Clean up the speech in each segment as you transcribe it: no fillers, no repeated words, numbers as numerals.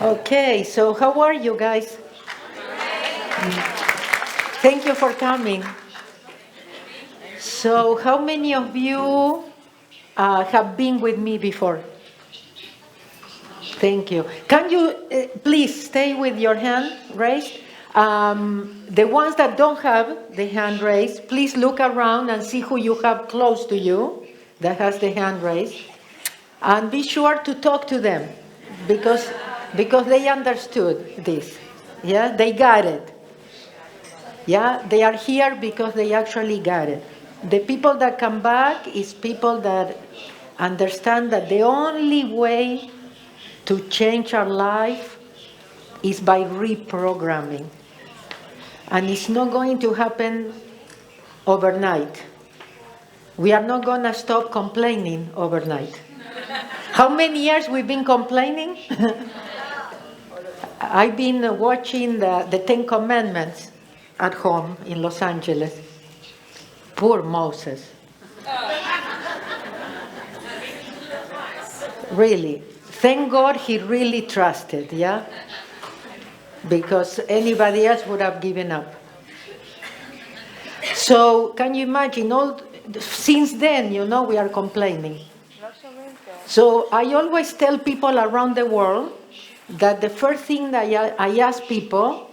Okay, so how are you guys? Thank you for coming. So, how many of you have been with me before? Thank you. Can you please stay with your hand raised? The ones that don't have the hand raised, please look around and see who you have close to you that has the hand raised. And be sure to talk to them because, because they understood this. Yeah, they got it. Yeah, they are here because they actually got it. The people that come back is people that understand that the only way to change our life is by reprogramming. And it's not going to happen overnight. We are not going to stop complaining overnight. How many years we've been complaining? I've been watching the Ten Commandments at home in Los Angeles. Poor Moses. Really. Thank God he really trusted, yeah? Because anybody else would have given up. So, can you imagine, since then, we are complaining. So, I always tell people around the world that the first thing that I ask people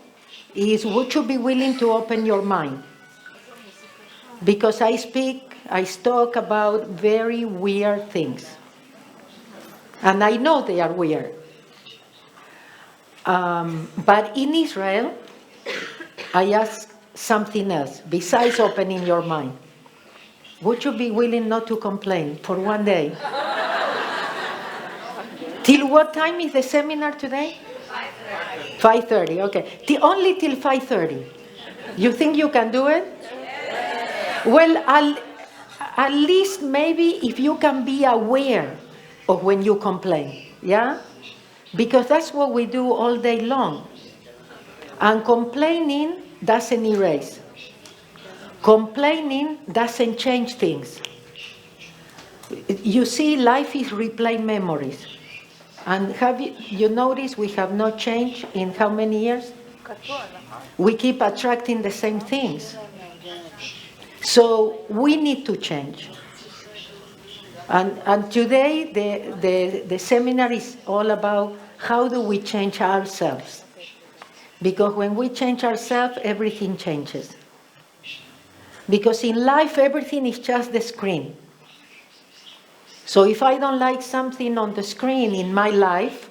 is, would you be willing to open your mind? Because I talk about very weird things. And I know they are weird. But in Israel, I ask something else, besides opening your mind. Would you be willing not to complain for one day? Till what time is the seminar today? 5:30, okay. Only till 5:30. You think you can do it? Well, at least maybe if you can be aware of when you complain, yeah? Because that's what we do all day long. And complaining doesn't erase. Complaining doesn't change things. You see, life is replaying memories. And have you noticed we have not changed in how many years? We keep attracting the same things. So we need to change. And today the seminar is all about how do we change ourselves. Because when we change ourselves, everything changes. Because in life, everything is just the screen. So if I don't like something on the screen in my life,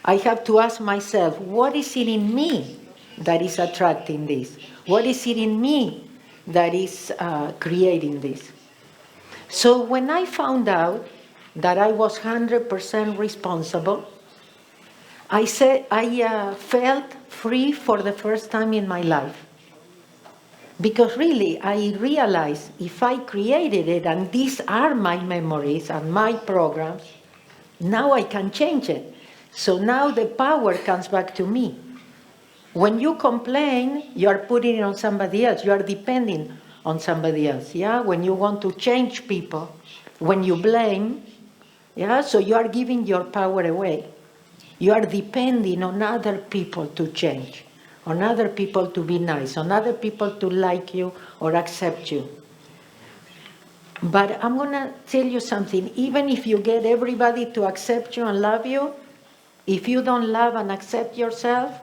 I have to ask myself, what is it in me that is attracting this? What is it in me that is creating this? So when I found out that I was 100% responsible, I felt free for the first time in my life. Because really, I realized if I created it, and these are my memories and my programs, now I can change it. So now the power comes back to me. When you complain, you are putting it on somebody else. You are depending on somebody else, yeah? When you want to change people, when you blame, yeah? So you are giving your power away. You are depending on other people to change, on other people to be nice, on other people to like you or accept you. But I'm going to tell you something. Even if you get everybody to accept you and love you, if you don't love and accept yourself,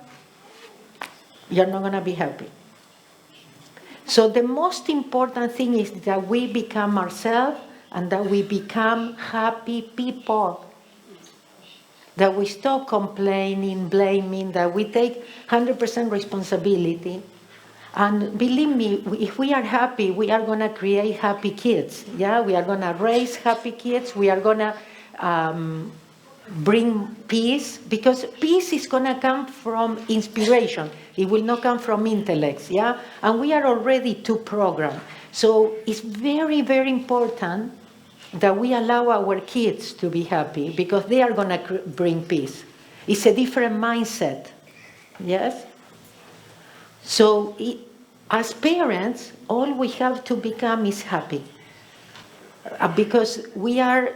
you're not going to be happy. So the most important thing is that we become ourselves and that we become happy people. That we stop complaining, blaming, that we take 100% responsibility. And believe me, if we are happy, we are going to create happy kids. Yeah, we are going to raise happy kids. We are going to bring peace, because peace is going to come from inspiration. It will not come from intellects. Yeah, and we are already too programmed. So it's very, very important that we allow our kids to be happy, because they are going to bring peace. It's a different mindset. Yes? So as parents, all we have to become is happy. Because we are,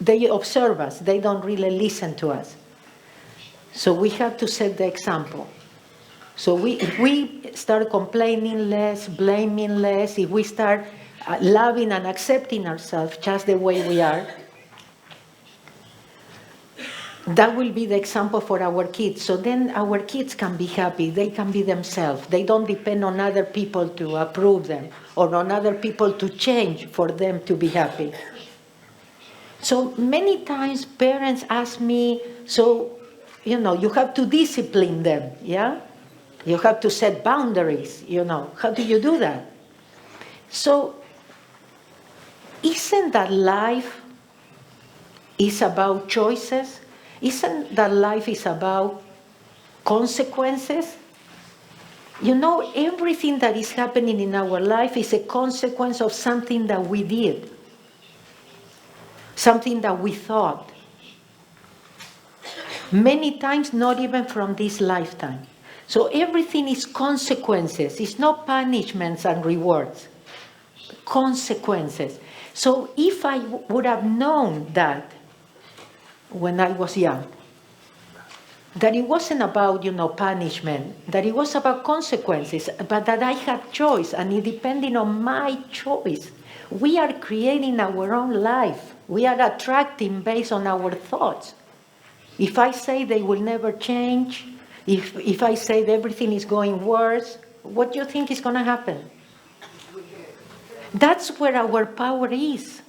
they observe us. They don't really listen to us. So we have to set the example. So if we start complaining less, blaming less, if we start loving and accepting ourselves just the way we are, that will be the example for our kids. So then our kids can be happy. They can be themselves. They don't depend on other people to approve them or on other people to change for them to be happy. So many times parents ask me, so, you have to discipline them, yeah? You have to set boundaries, How do you do that? So, isn't that life is about choices? Isn't that life is about consequences? Everything that is happening in our life is a consequence of something that we did, something that we thought. Many times, not even from this lifetime. So everything is consequences. It's not punishments and rewards. Consequences. So if I would have known that when I was young, that it wasn't about, punishment, that it was about consequences, but that I had choice, and it depending on my choice. We are creating our own life. We are attracting based on our thoughts. If I say they will never change, if I say that everything is going worse, what do you think is going to happen? That's where our power is.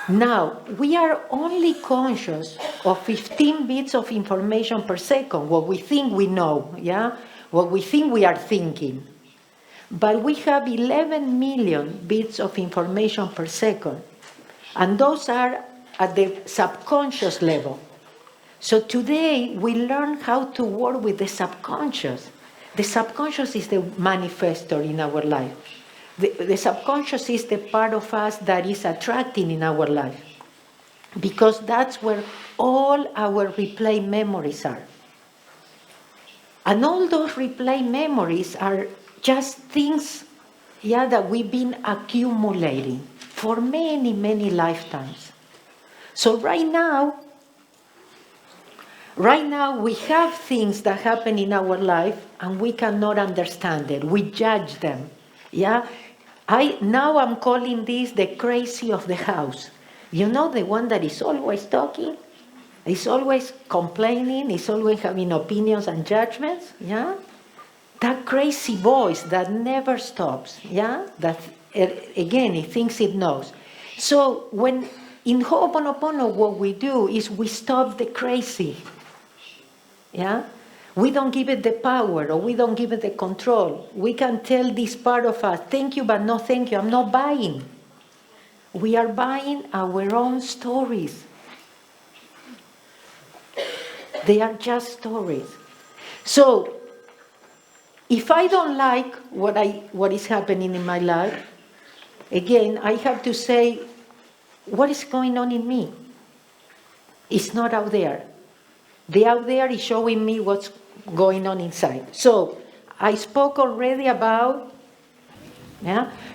Now, we are only conscious of 15 bits of information per second, what we think we know, yeah? What we think we are thinking. But we have 11 million bits of information per second. And those are at the subconscious level. So today we learn how to work with the subconscious. The subconscious is the manifestor in our life. The subconscious is the part of us that is attracting in our life. Because that's where all our replay memories are. And all those replay memories are just things, that we've been accumulating for many, many lifetimes. So right now we have things that happen in our life and we cannot understand it. We judge them. Yeah? Now I'm calling this the crazy of the house. The one that is always talking, is always complaining, is always having opinions and judgments. Yeah? That crazy voice that never stops. Yeah? That, again, it thinks it knows. So when in Ho'oponopono, what we do is we stop the crazy. Yeah? We don't give it the power, or we don't give it the control. We can tell this part of us, thank you, but no thank you, I'm not buying. We are buying our own stories. They are just stories. So, if I don't like what is happening in my life, again, I have to say, what is going on in me? It's not out there. The out there is showing me what's going on inside. So I spoke already about,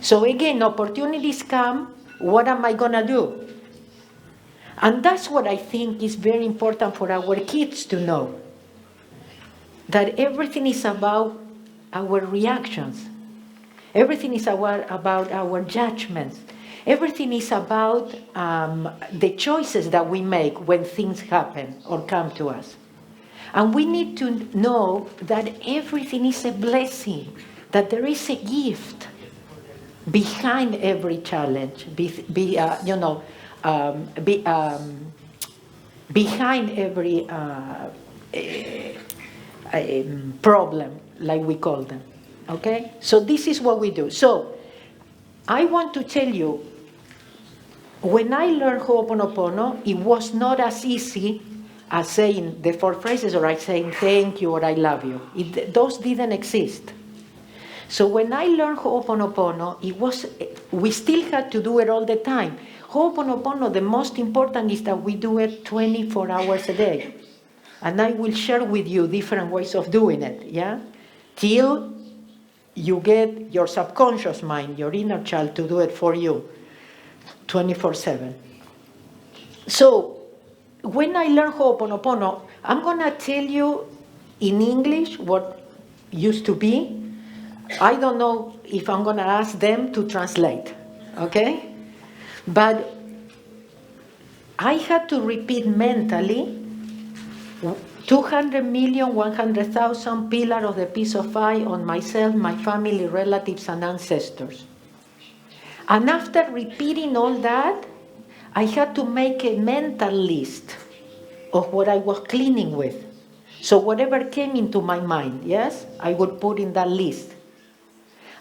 so again, opportunities come, what am I going to do? And that's what I think is very important for our kids to know. That everything is about our reactions. Everything is about our judgments. Everything is about the choices that we make when things happen or come to us. And we need to know that everything is a blessing, that there is a gift behind every challenge, behind every problem, like we call them. Okay? So this is what we do. So I want to tell you, when I learned Ho'oponopono, it was not as easy as saying the 4 phrases or saying thank you or I love you. Those didn't exist. So when I learned Ho'oponopono, we still had to do it all the time. Ho'oponopono, the most important is that we do it 24 hours a day. And I will share with you different ways of doing it, yeah? Till you get your subconscious mind, your inner child, to do it for you. 24/7. So when I learn Ho'oponopono, I'm going to tell you in English what used to be. I don't know if I'm going to ask them to translate, okay? But I had to repeat mentally 200,100,000 pillar of the piece of eye on myself, my family, relatives, and ancestors. And after repeating all that, I had to make a mental list of what I was cleaning with. So whatever came into my mind, yes, I would put in that list.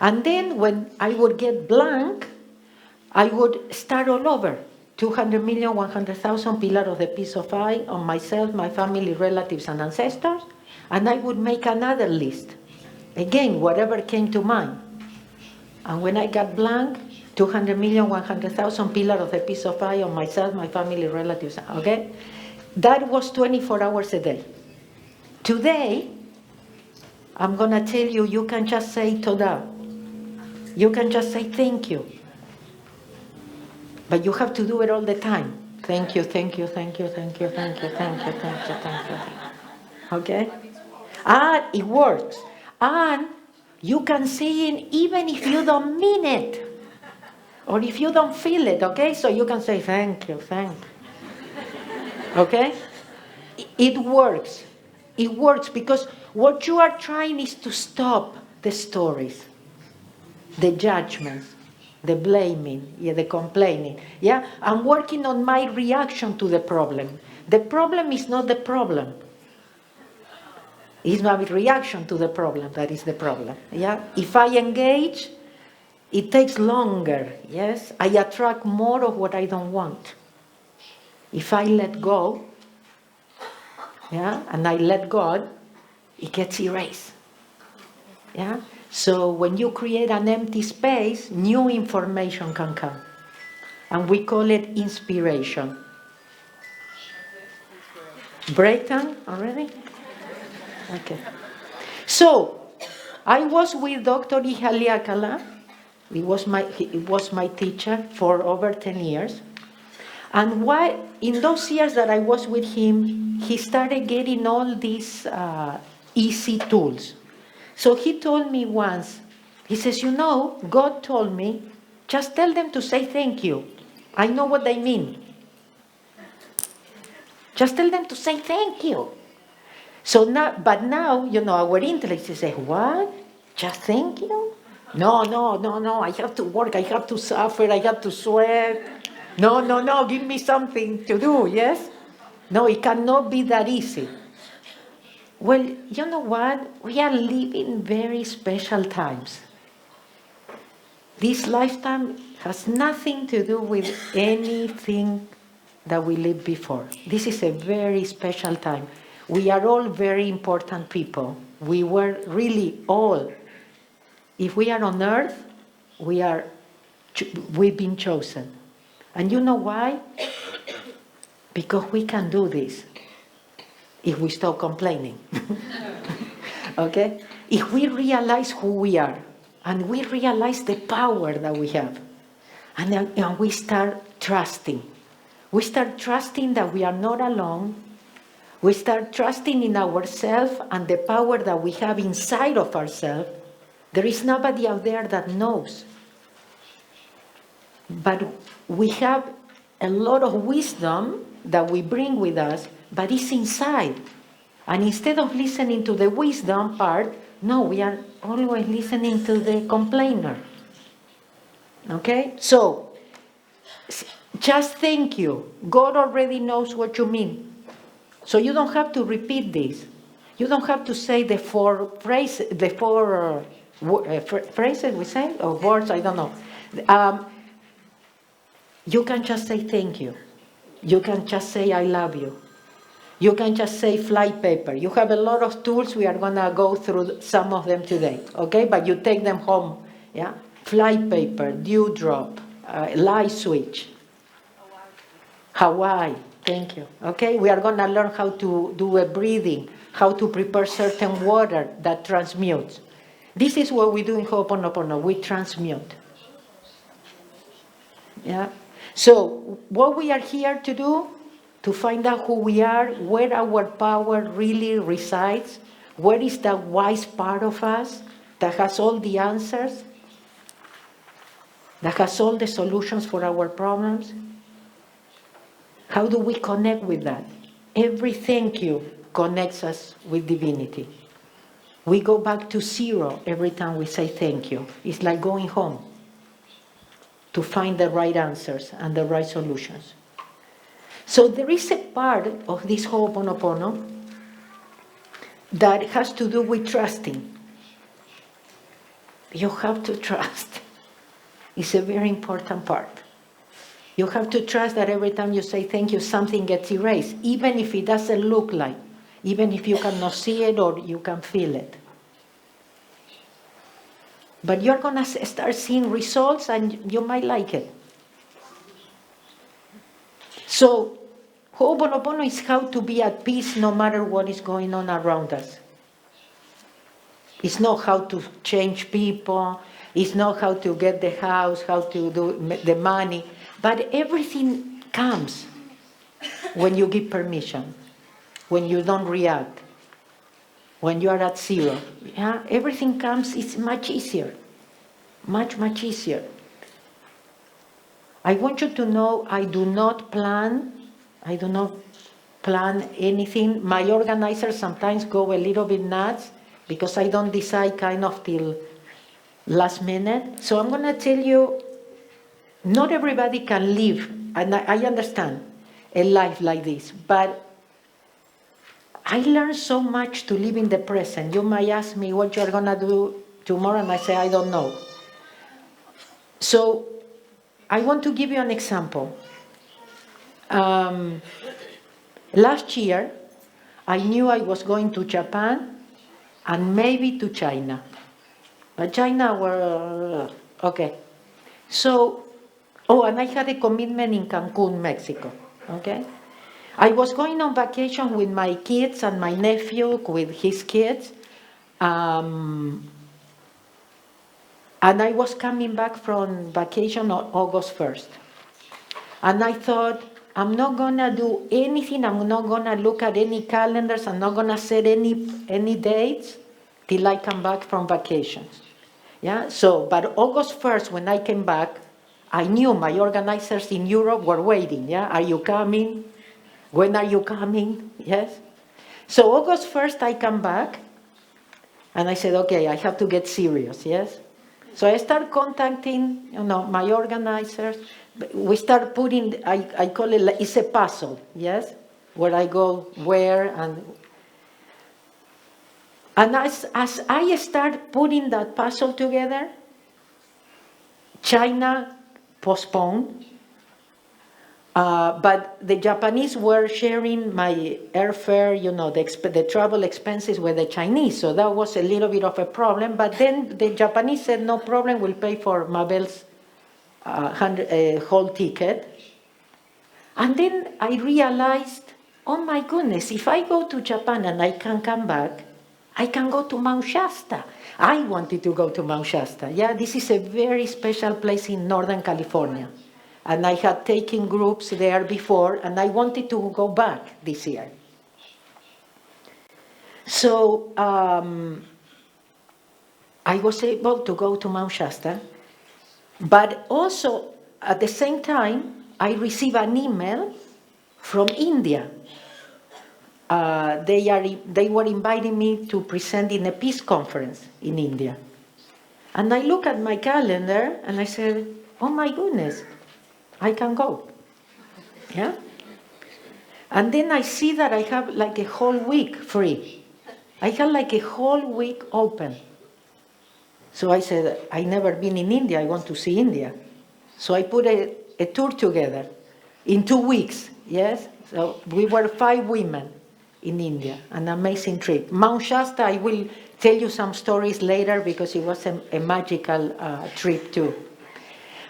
And then when I would get blank, I would start all over. 200,100,000 pillar of the piece of eye on myself, my family, relatives, and ancestors. And I would make another list. Again, whatever came to mind. And when I got blank, 200,100,000 pillar of the piece of eye on myself, my family, relatives, okay? That was 24 hours a day. Today, I'm going to tell you, you can just say toda. You can just say thank you. But you have to do it all the time. Thank you, thank you, thank you, thank you, thank you, thank you, thank you, thank you. Okay? And it works. And you can say it even if you don't mean it. Or if you don't feel it, okay? So you can say thank you, thank you. Okay? It works. It works because what you are trying is to stop the stories, the judgments, the blaming, the complaining. Yeah, I'm working on my reaction to the problem. The problem is not the problem. It's my reaction to the problem that is the problem. Yeah, if I engage, it takes longer. Yes, I attract more of what I don't want. If I let go, yeah, and I let God, it gets erased. Yeah. So when you create an empty space, new information can come. And we call it inspiration. Breakdown already? Okay. So I was with Dr. Ihaliakala. He was my teacher for over 10 years. And why, in those years that I was with him, he started getting all these easy tools. So he told me once, he says, you know, God told me, just tell them to say thank you. I know what they mean. Just tell them to say thank you. So now, but now, you know, our intellect is saying, what? Just thank you? No, I have to work, I have to suffer, I have to sweat. No, give me something to do, yes? No, it cannot be that easy. Well, you know what? We are living very special times. This lifetime has nothing to do with anything that we lived before. This is a very special time. We are all very important people. We were really all. If we are on earth, we've been chosen. And you know why? Because we can do this if we stop complaining. Okay? If we realize who we are, and we realize the power that we have, and we start trusting. We start trusting that we are not alone. We start trusting in ourselves and the power that we have inside of ourselves. There is nobody out there that knows. But we have a lot of wisdom that we bring with us, but it's inside. And instead of listening to the wisdom part, no, we are always listening to the complainer. Okay? So, just thank you. God already knows what you mean. So you don't have to repeat this. You don't have to say the four phrases, phrases we say, or words, I don't know. You can just say thank you. You can just say I love you. You can just say fly paper. You have a lot of tools. We are going to go through some of them today, okay? But you take them home, yeah? Fly paper, dewdrop, light switch. Hawaii, thank you. Okay, we are going to learn how to do a breathing, how to prepare certain water that transmutes. This is what we do in Ho'oponopono, we transmute. Yeah. So what we are here to do, to find out who we are, where our power really resides, where is the wise part of us that has all the answers, that has all the solutions for our problems. How do we connect with that? Every thank you connects us with divinity. We go back to zero every time we say thank you. It's like going home to find the right answers and the right solutions. So there is a part of this Ho'oponopono that has to do with trusting. You have to trust. It's a very important part. You have to trust that every time you say thank you, something gets erased, even if it doesn't look like, even if you cannot see it or you can feel it. But you're going to start seeing results and you might like it. So, Ho'oponopono is how to be at peace no matter what is going on around us. It's not how to change people. It's not how to get the house, how to do the money. But everything comes when you give permission, when you don't react, when you are at zero. Yeah? Everything comes, it's much easier. Much, much easier. I want you to know I do not plan anything. My organizers sometimes go a little bit nuts because I don't decide kind of till last minute. So I'm going to tell you, not everybody can live, and I understand, a life like this, but I learned so much to live in the present. You might ask me what you're going to do tomorrow, and I say, I don't know. So I want to give you an example. Last year, I knew I was going to Japan and maybe to China. But China were, okay. So, and I had a commitment in Cancun, Mexico, okay? I was going on vacation with my kids and my nephew with his kids. And I was coming back from vacation on August 1st. And I thought, I'm not going to do anything. I'm not going to look at any calendars. I'm not going to set any dates till I come back from vacations. Yeah. So, but August 1st, when I came back, I knew my organizers in Europe were waiting. Yeah. Are you coming? When are you coming? Yes. So August 1st, I come back. And I said, okay, I have to get serious. Yes. So I start contacting, my organizers. We start putting, I call it, it's a puzzle, yes? Where I go, where, and as I start putting that puzzle together, China postponed, but the Japanese were sharing my airfare, the travel expenses with the Chinese, so that was a little bit of a problem, but then the Japanese said, no problem, we'll pay for Mabel's whole ticket. And then I realized, oh my goodness, if I go to Japan and I can come back, I can go to Mount Shasta. I wanted to go to Mount Shasta. Yeah, this is a very special place in Northern California. And I had taken groups there before, and I wanted to go back this year. So I was able to go to Mount Shasta, but also at the same time, I received an email from India. They were inviting me to present in a peace conference in India. And I look at my calendar and I said, oh my goodness, I can go. Yeah? And then I see that I have like a whole week free. I have like a whole week open. So I said, I've never been in India, I want to see India. So I put a tour together in 2 weeks, yes? So we were 5 women in India, an amazing trip. Mount Shasta, I will tell you some stories later because it was a magical trip too.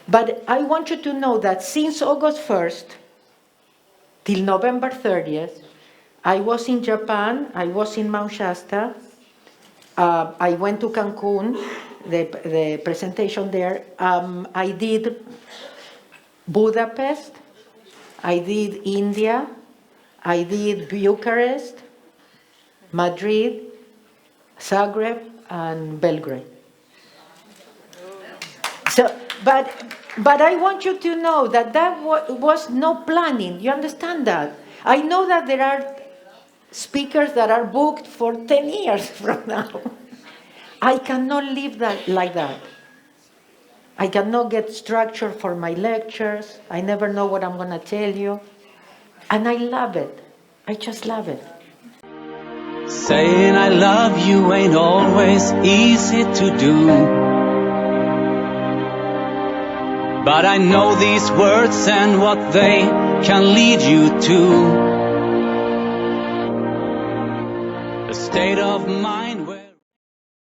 But I want you to know that since August 1st till November 30th, I was in Japan, I was in Mount Shasta, I went to Cancun, the presentation there. I did Budapest, I did India, I did Bucharest, Madrid, Zagreb, and Belgrade. So, but I want you to know that was no planning. You understand that? I know that there are speakers that are booked for 10 years from now. I cannot live that like that. I cannot get structure for my lectures. I never know what I'm going to tell you. And I love it. I just love it. Saying I love you ain't always easy to do, but I know these words and what they can lead you to. A state of mind